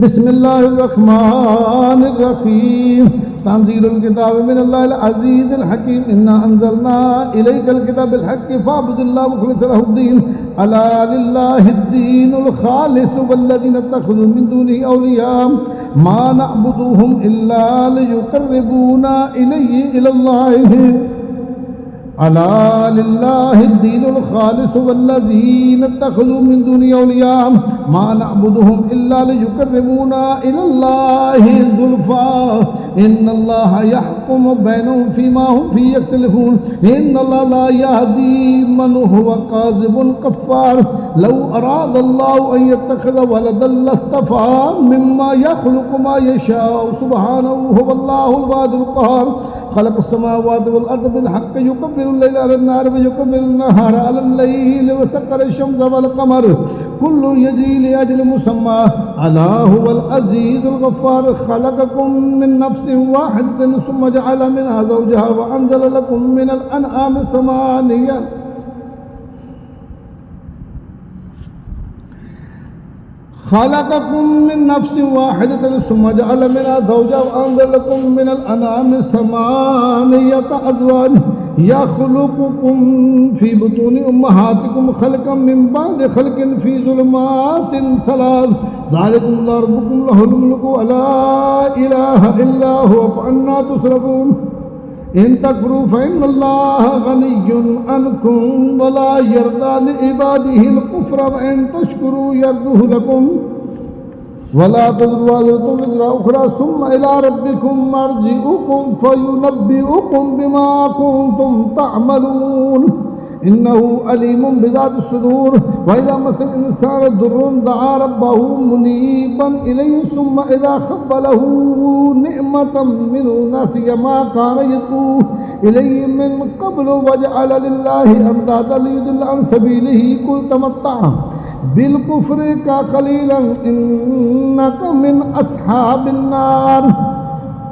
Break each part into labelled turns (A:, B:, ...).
A: बिस्मिल्लाहिर्रहमानिर्रहीम तंज़ीलुल किताब मिनल्लाहिल अज़ीज़िल हकीम इन्ना अंज़लना इलैकल किताब बिल हक़्क़ि फ़अब्दुल्लाह मुख़लिसन लहुद्दीन अला लिल्लाहिद्दीनुल ख़ालिस वल्लज़ीना इत्तख़ज़ू मिन दूनिही औलिया मा नअबुदुहुम इल्ला लियुक़र्रिबूना इलैहि अला लिल्लाहिद्दीनुल ख़ालिस वल्लज़ीना इत्तख़ज़ू मिन दूनिही औलिया मा नअबुदुहुम इल्ला लियुक़र्रिबूना इलल्लाहि ज़ुल्फ़ा इन्नल्लाह यहकुमु बैनहुम फ़ीमा हुम फ़ीहि यख्तलिफ़ून इन्नल्लाह ला यहदी मन हुवा काज़िबुन कफ़्फ़ार लौ अरादल्लाहु अन यत्तख़िज़ वलदन लस्तफ़ा मिम्मा यख़्लुक़ु मा यशाअ सुब्हानहु हुवल्लाहुल वाहिदुल क़हार ख़लक़स समावाति वल अर्ज़ बिल हक़्क़ि युकब्बिरुल लैला अलन नहार व युकब्बिरुन नहारा अलल लैल व सख़्ख़रश शम्सा वल क़मर कुल्लुन यजरी लिअजलिन मुसम्मा अला हुवल अज़ीज़ुल ग़फ़्फ़ार ख़लक़कुम मिन नफ़्सिन वाहिदतिन सुम्मा जअल मिनहा ज़ौजहा व अंज़ल लकुम मिनल अनआमि समानिया ख़लक़कुम मिन नफ़्सिन वाहिदतिन सुम्मा जअल मिनहा ज़ौजहा व अंज़ल लकुम मिनल अनआमि समानियता अज़वाज यख़्लुक़ुकुम फ़ी बुतूनि उम्महातिकुम ख़ल्क़म मिन बअदि ख़ल्क़िन फ़ी ज़ुलुमातिन सलास ज़ालिकुमुल्लाहु रब्बुकुम लहुल मुल्कु ला इलाहा इल्ला हुवा फ़अन्ना तुसरफ़ून इन तकफ़ुरू फ़इन्नल्लाह गनिय्युन अन्कुम वला यर्दा लिइबादिहिल कुफ़्र व इन तशकुरू यर्दुहु लकुम वला तज़रु वाज़िरतुन विज़रा उख़रा सुम्मा इला रब्बिकुम मर्जिउकुम फ़युनब्बिउकुम बिमा कुंतुम तअमलून इन्नहु अलीमुन बिज़ातिस सुदूर व इज़ा मस्सल इंसान दुर्रुन दआ रब्बहु मुनीबन इलैहि सुम्मा इज़ा ख़व्वलहु निअमतम मिन्हु नसिया मा काना यदऊ इलैहि मिन क़ब्लु वजअल लिल्लाहि अंदादन लियुदिल्ल अन सबीलिहि कुल तमत्ता बिल कुफ्रि का क़लीलन इन्नका मिन अस्हाबिन नार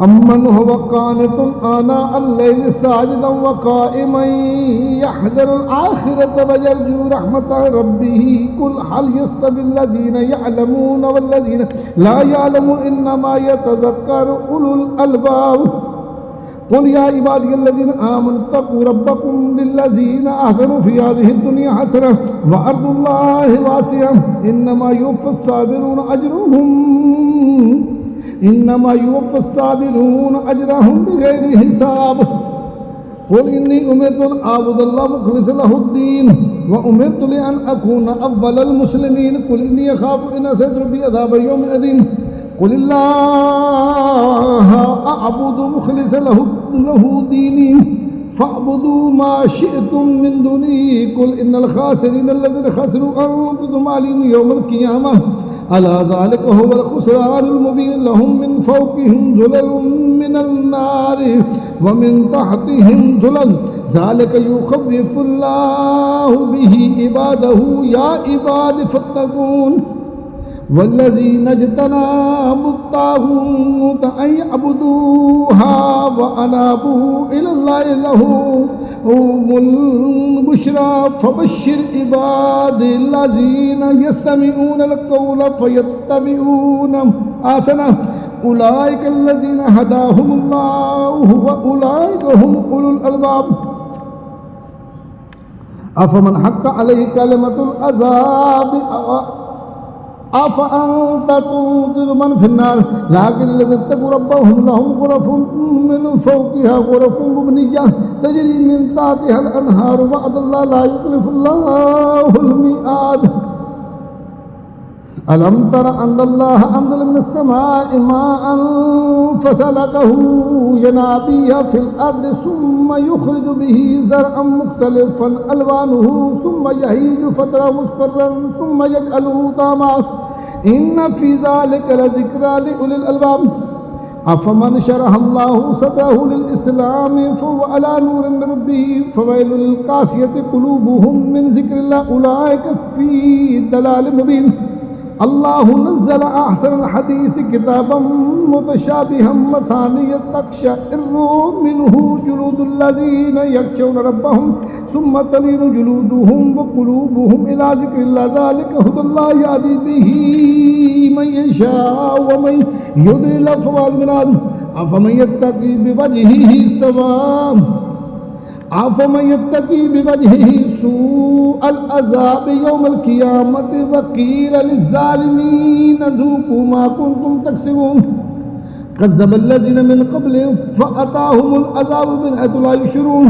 A: अम्मन हुवा क़ानितुन आना अल-लैलि साजिदन व क़ाइमन यहज़रुल आख़िरत व यरजू रहमत रब्बिह कुल हल यस्तविल लज़ीना यअलमून वल्लज़ीना ला यअलमून इन्नमा यतज़क्करु उलुल अलबाब क़ुल या इबादियल्लज़ीना आमनु इत्तक़ू रब्बकुम लिल्लज़ीना अहसनु फ़ी हाज़िहि दुनिया हसनह व अर्दुल्लाहि वासिअह इन्नमा युवफ़्फ़िस्साबिरूना अजरहुम बिग़ैरि हिसाब क़ुल इन्नी उमिरतु अन अअबुदल्लाह मुख़लिसन लहुद्दीन व उमिरतु लिअन अकूना अव्वलल मुस्लिमीन क़ुल इन्नी अख़ाफ़ु इन असैतु रब्बी अज़ाब यौमिन अज़ीम क़ुलिल्लाह अअबुदु मुख़लिसन लहु दीनी फ़अबुदू मा शिअ्तुम मिन दुनिही क़ुल इन्नल ख़ासिरीन अल्लज़ीना ख़सिरू अन्फ़ुसहुम अलीम यौमल क़ियामह अला ज़ालिका हुवल ख़ुस्रानुल मुबीन लहुम मिन फ़ौक़िहिम ज़ुललुम मिनन नारि व मिन तहतिहिम ज़ुलल ज़ालिका युख़व्विफ़ुल्लाहु बिही इबादहु या इबादि फ़त्तक़ून वल्लज़ीना इज्तनबुत ताग़ूत अन यअबुदूहा व अनाबू इलल्लाहि लहुमुल बुश्रा फबश्शिर इबादिल्लज़ीना यस्तमिऊनल क़ौला फ़यत्तबिऊना अहसनह उलाइकल्लज़ीना हदाहुमुल्लाहु व उलाइका हुम उलुल अलबाब अफ़मन हक़्क़ अलैहि कलिमतुल अज़ाबि अफ़अन्त तुन्क़िज़ु मन फ़िन्नार लाकिन्नल्लज़ीना इत्तक़ू रब्बहुम लहुम ग़ुरफ़ुम मिन फ़ौक़िहा ग़ुरफ़ुन मब्निय्यह तजरी मिन तहतिहल अनहार वअदल्लाह ला युख़्लिफ़ुल्लाहुल मिआद अलम तर अन्नल्लाह अंज़ल मिनस समाइ माअन फसलकहु यनाबिअ फिल अर्दि सुम्मा युख़रिजु बिही ज़रअन मुख़्तलिफ़न अलवानुहु सुम्मा यहीजु फ़तरह मुस्फ़र्रन सुम्मा यजअलुहु तामा इन्न फ़ी ज़ालिका लज़िक्रा लिउलिल अलबाब अफ़मन शरहल्लाहु सदरहु लिल इस्लाम फ़हुव अला नूरिन मिन रब्बिही फ़वैलुल लिल क़ासियति क़ुलूबुहुम मिन ज़िक्रिल्लाह उलाइका फ़ी दलालिम मुबीन अल्लाहु नज़्ज़ल अहसन हदीस किताबम मुतशाबिहम मथानिय तक़शइर्रु मिन्हु जुलूदुल्लज़ीना यख़शौना रब्बहुम सुम्मा तलीनु जुलूदुहुम व क़ुलूबुहुम इला ज़िक्रिल्लाह ज़ालिका हुदल्लाहि यहदी बिही मन यशाअ व मन युद्लिल अफ़मन यत्तक़ी बिवजहिहि सवाअ अफ़मन यत्तक़ी बिवजहिहि सूअल अज़ाब यौमल क़ियामति व क़ील लिज़्ज़ालिमीन ज़ूक़ू मा कुन्तुम तकसिबून कज़्ज़बल्लज़ीना मिन क़ब्लिहिम फ़अताहुमुल अज़ाबु मिन हैथु ला यशऊरून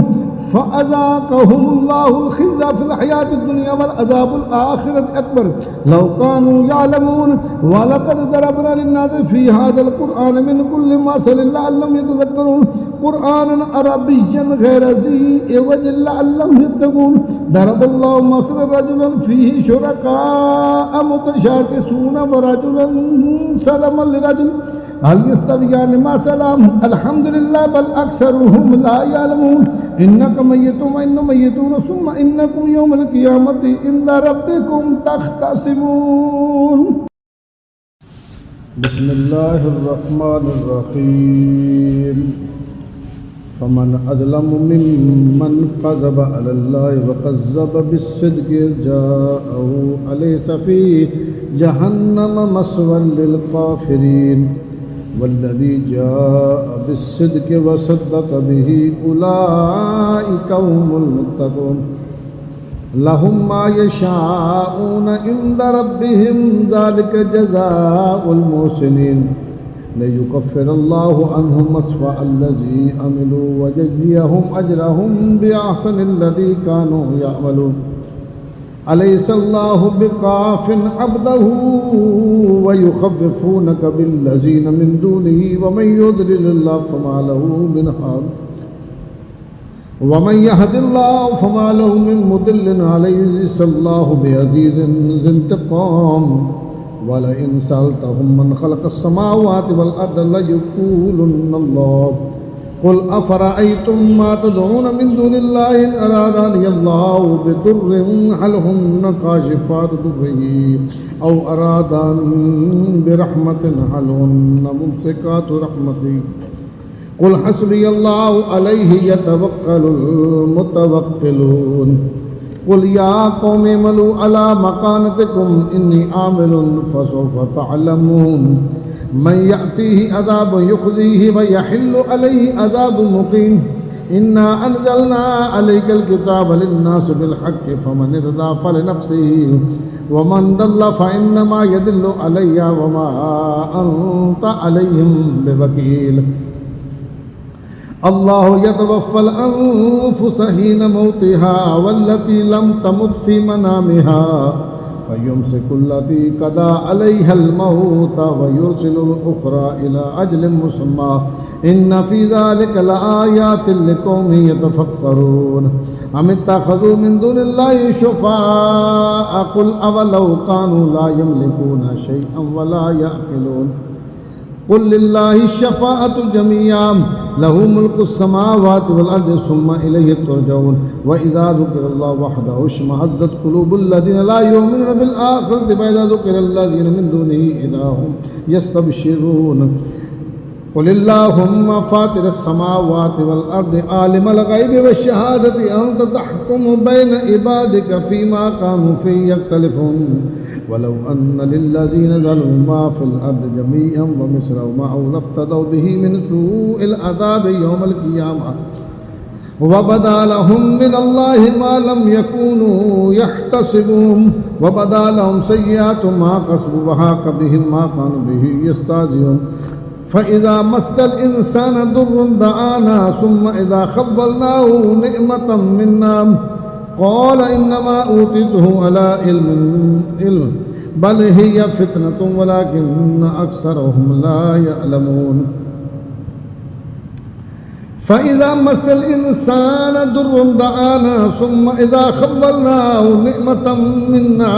A: फ़अज़ाक़हुमुल्लाहुल ख़िज़्य फ़िल हयातिद दुनिया वल अज़ाबुल आख़िरति अकबर लौ कानू यअलमून व लक़द दरबना लिन्नासि फ़ी हाज़ल क़ुरआन मिन कुल्लि मसलिन लअल्लहुम यतज़क्करून क़ुरआनन अरबिय्यन गैर ज़ी इवजिन लअल्लहुम यत्तक़ून दरबल्लाहु मसलन रजुलन फ़ीहि शुरकाअ मुतशाकिसून व रजुलन सलमन लिरजुल हल यस्तवियान मसला अल्हम्दुलिल्लाह बल अक्सरुहुम ला यअलमून इन्नका मय्यितुन व इन्नहुम मय्यितून सुम्मा इन्नकुम यौमल क़ियामति इंदा रब्बिकुम तख़्तसिमून। बिस्मिल्लाहिर रहमानिर रहीम। फमन अज़लमु मिम्मन क़ज़ब अलल्लाहि व क़ज़्ज़ब बिस्सिद्क़ि जाअहु अलैसा फ़ी जहन्नम मस्वन लिल काफ़िरीन वल्लज़ी जाअ बिस्सिद्क़ि व सद्दक़ बिही उलाइका हुमुल मुत्तक़ून लहुम मा यशाऊन इंद रब्बिहिम ज़ालिका जज़ाउल मुहसिनीन लियुकफ्फिरल्लाहु अन्हुम अस्वअल्लज़ी अमिलू व यजज़ियहुम अजरहुम बिअहसनिल्लज़ी कानू यअमलून अलैहिस्सलाहु बिकाफ़िन अब्दहु व युख़व्विफ़ूनका बिल्लज़ीना मिन दूनिही व मन युद्लिलिल्लाहु फमा लहु मिन हाद व मन यहदिल्लाहु फमा लहु मिन मुदिल्लिन अलैहिस्सलाहु बिअज़ीज़िन ज़िंतिक़ाम व लइन सअल्तहुम मन ख़लक़स समावाति वल अर्द लयक़ूलुन्नल्लाह क़ुल अफ़रअय्तुम मा तदऊन मिन दूनिल्लाहि इन अरादानियल्लाहु बिदुर्रिन हल हुन्ना काशिफ़ातु दुर्रिही औ अरादानी बिरहमतिन हल हुन्ना मुमसिकातु रहमती क़ुल हस्बियल्लाहु अलैहि यतवक्कलुल मुतवक्किलून क़ुल या क़ौमि इअमलू अला मकानतिकुम इन्नी आमिलुन फसौफ़ तअलमून मन यअतीहि अज़ाबुन युख़ज़ीहि व यहिल्लु अलैहि अज़ाबुन मुक़ीम इन्ना अनज़लना अलैकल किताब लिन्नासि बिल हक़्क़ि फमन इहतदा फलिनफ़्सिही व मन दल्ल फ़इन्नमा यदिल्लु अलैहा व मा अंत अलैहिम बिवकील अल्लाहु यतवफ़्फ़ल अन्फुस हीन मौतिहा वल्लती लम तमुत फ़ी मनामिहा फ़युमसिकुल्लती क़दा अलैहल मौत व युरसिलुल उख़रा इला अजलिन मुसम्मा इन्न फ़ी ज़ालिका लआयातिन लिक़ौमिन यतफ़क्करून अम इत्तख़ज़ू मिन दूनिल्लाहि शुफ़ाअ क़ुल अवलौ कानू ला यमलिकूना शैअन व ला यअक़िलून क़ुल लिल्लाहि शफ़ाअतु जमीअन लहु मुल्कुस समावाति वल अर्दि सुम्मा इलैहि तुरजऊन व इज़ा ज़ुकिरल्लाहु वहदहु इश्मअज़्ज़त क़ुलूबुल लज़ीना ला युमिनूना बिल आख़िरति व इज़ा ज़ुकिरल्लज़ीना मिन दूनिही इज़ा हुम यस्तबशिरून क़ुलिल्लाहुम्मा फ़ातिरस समावाति वल अर्दि आलिमल ग़ैबि वश्शहादति अन्त तहकुमु बैन इबादिका फ़ीमा कानू फ़ीहि यख्तलिफ़ून वलौ अन्न लिल्लज़ीना ज़लमू मा फ़िल अर्दि जमीअन व मिस्लहु मअहु लफ़्तदौ बिही मिन सूइल अज़ाबि यौमल क़ियामह व बदा लहुम मिनल्लाहि मा लम यकूनू यहतसिबून व बदा लहुम सय्यिआतु मा कसबू व हाक़ बिहिम मा कानू बिही यस्ताज़िऊन फ़इज़ा मस्सल इंसाना दुर्रुन दआना सुम्मा इज़ा ख़व्वलनाहु निअमतम मिन्ना क़ाल इन्नमा ऊतीतुहु अला इल्म बल हिय फ़ितनतुन वलाकिन्न अक्सरहुम ला यअलमून फ़इज़ा मस्सल इंसाना दुर्रुन दआना सुम्मा इज़ा ख़व्वलनाहु निअमतम मिन्ना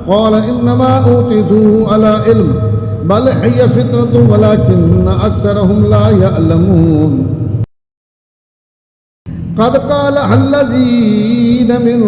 A: क़ाल इन्नमा ऊतीतुहु अला इल्म बल हिय फ़ितनतुन वलाकिन्न अक्सरहुम ला यअलमून क़द क़ालहा अल्लज़ीना मिन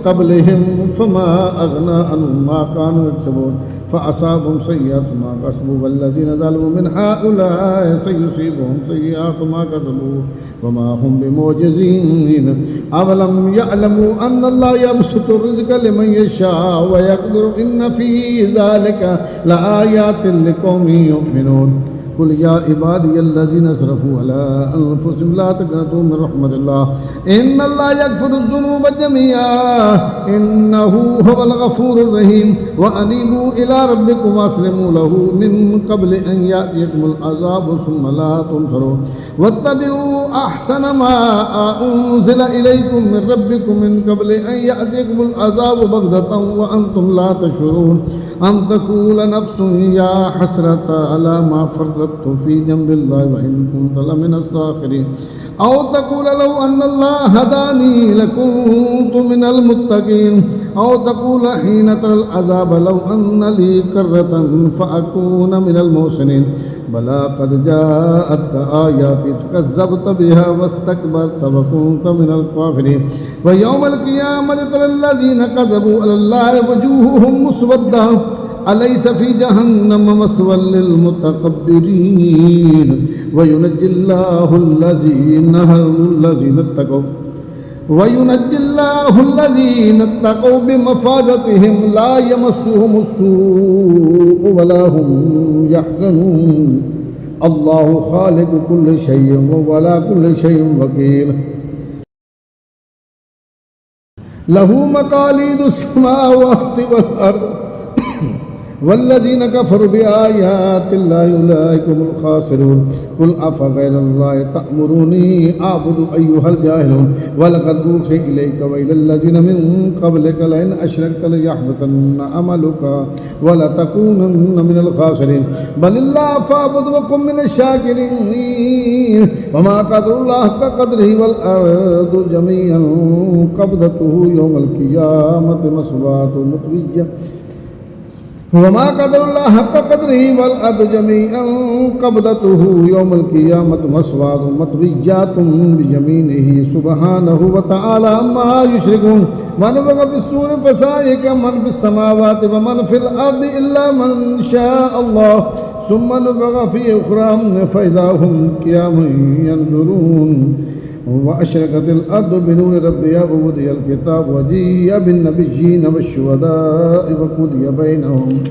A: क़ब्लिहिम फ़मा अग़ना अन्हुम मा कानू यक्सिबून فأصابهم سيئات ما كسبوا والذين ظلموا من هؤلاء سيصيبهم سيئات ما كسبوا وما هم بمعجزين أولم يعلموا أن الله يبسط الرزق لمن يشاء ويقدر إن في ذلك لآيات لقوم يؤمنون قل يا عبادي الذين اسرفوا على أنفسهم لا تقنطوا من رحمة الله إن الله يغفر الذنوب جميعا إنه هو الغفور الرحيم وأنيبوا إلى ربكم وأسلموا له من قبل أن يأتيكم العذاب ثم لا تنصرون واتبعوا أحسن ما أنزل إليكم من ربكم من قبل أن يأتيكم العذاب بغتة وأنتم لا تشعرون أن تقول نفس يا حسرة على ما فرطت في جنب الله وإن كنت لمن الساخرين أو تقول لو أن الله هداني لكنت من المتقين أو تقول حين ترى العذاب لو أن لي كرة فأكون من المحسنين بلى قد جاءتك آياتي فكذبت بها واستكبرت وكنت من الكافرين ويوم القيامة ترى الذين كذبوا على الله وجوههم مسودة أليس في جهنم مثوى للمتكبرين وينجي الله الذين اتقوا بمفازتهم لا يمسهم السوء ولا هم يحزنون الله خالق كل شيء وعلى كل شيء وكيل له مقاليد السماوات والأرض والذين كفروا بآيات الله أولئك هم الخاسرون قل أفغير الله تأمروني أعبد أيها الجاهلون ولقد أوحي إليك وإلى الذين من قبلك لئن أشركت ليحبطن عملك ولتكونن من الخاسرين بل الله فاعبد وكن من الشاكرين وما قدر الله كقدره والأرض جميعا قبضته يوم القيامة مسواه مطوية وما قدر الله حق قدره والأرض جميعا قبضته يوم القيامة مسواه مطويات بيمينه سبحانه وتعالى عما يشركون ونفخ في الصور فصعق من في السماوات ومن في الأرض إلا من شاء الله ثم نفخ في أخرى فإذا هم قيام ينظرون وأشرقت الأرض بنور ربها ووضع الكتاب وجيء بالنبيين والشهداء وقضي بينهم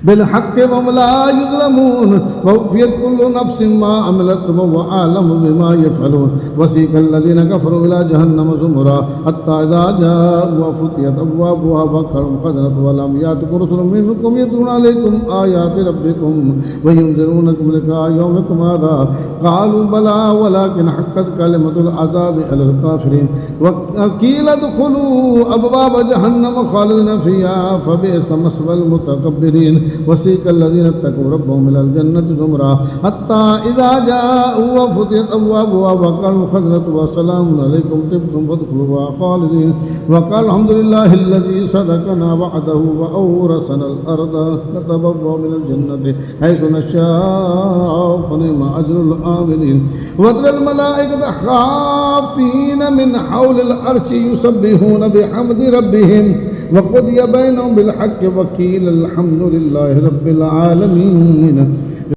A: بالحق وهم لا يظلمون ووفيت كل نفس ما عملت وهو أعلم بما يفعلون وسيق الذين كفروا إلى جهنم زمرا حتى إذا جاءوا وفتحت أبوابها وقالوا خزنتها ولم يأتكم رسل منكم يتلون عليكم آيات ربكم وينذرونكم لقاء يومكم هذا قالوا بلى ولكن حقت كلمة العذاب على الكافرين وقيل ادخلوا أبواب جهنم خالدين فيها فبئس مثوى المتكبرين وسيق الذين اتقوا ربهم إلى الجنة زمرا حتى إذا جاءوا وفتحت أبوابها وقالوا خزنتها سلام عليكم طبتم فادخلوها خالدين وقال الحمد لله الذي صدقنا وعده وأورثنا الأرض نتبوأ من الجنة حيث نشاء فنعم أجر العاملين وترى الملائكة خافين من حول العرش يسبحون بحمد ربهم وقضي بينهم بالحق وقيل الحمد لله رب العالمين